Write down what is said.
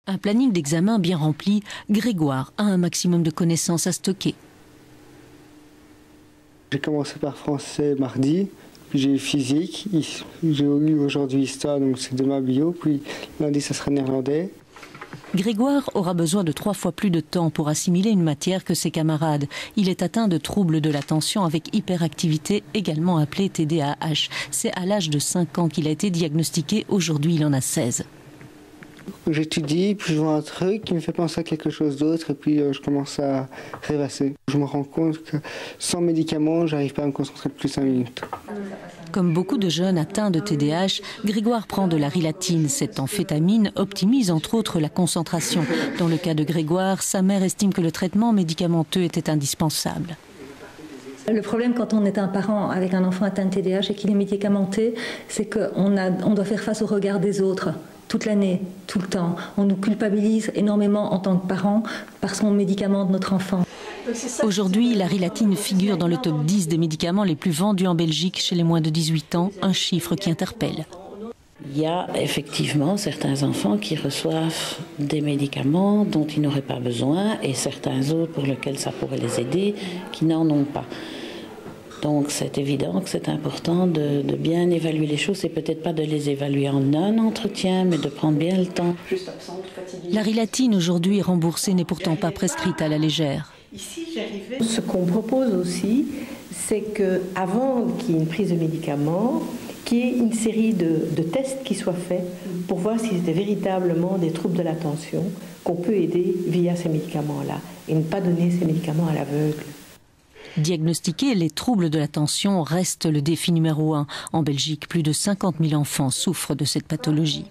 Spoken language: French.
Un planning d'examen bien rempli, Grégoire a un maximum de connaissances à stocker. J'ai commencé par français mardi, puis j'ai eu physique, j'ai eu aujourd'hui histoire, donc c'est demain bio, puis lundi ça sera néerlandais. Grégoire aura besoin de 3 fois plus de temps pour assimiler une matière que ses camarades. Il est atteint de troubles de l'attention avec hyperactivité, également appelé TDAH. C'est à l'âge de 5 ans qu'il a été diagnostiqué, aujourd'hui il en a 16. J'étudie, puis je vois un truc qui me fait penser à quelque chose d'autre, et puis je commence à rêvasser. Je me rends compte que sans médicaments, j'arrive pas à me concentrer plus 5 minutes. Comme beaucoup de jeunes atteints de TDAH, Grégoire prend de la rilatine. Cette amphétamine optimise entre autres la concentration. Dans le cas de Grégoire, sa mère estime que le traitement médicamenteux était indispensable. Le problème quand on est un parent avec un enfant atteint de TDAH et qu'il est médicamenté, c'est qu'on doit faire face au regard des autres. Toute l'année, tout le temps. On nous culpabilise énormément en tant que parents parce qu'on médicamente notre enfant. Aujourd'hui, la rilatine figure dans le top 10 des médicaments les plus vendus en Belgique chez les moins de 18 ans, un chiffre qui interpelle. Il y a effectivement certains enfants qui reçoivent des médicaments dont ils n'auraient pas besoin et certains autres pour lesquels ça pourrait les aider qui n'en ont pas. Donc c'est évident que c'est important de bien évaluer les choses et peut-être pas de les évaluer en un entretien, mais de prendre bien le temps. La rilatine aujourd'hui remboursée n'est pourtant pas prescrite à la légère. Ce qu'on propose aussi, c'est qu'avant qu'il y ait une prise de médicaments, qu'il y ait une série de tests qui soient faits pour voir si c'était véritablement des troubles de l'attention qu'on peut aider via ces médicaments-là et ne pas donner ces médicaments à l'aveugle. Diagnostiquer les troubles de l'attention reste le défi numéro 1. En Belgique, plus de 50 000 enfants souffrent de cette pathologie.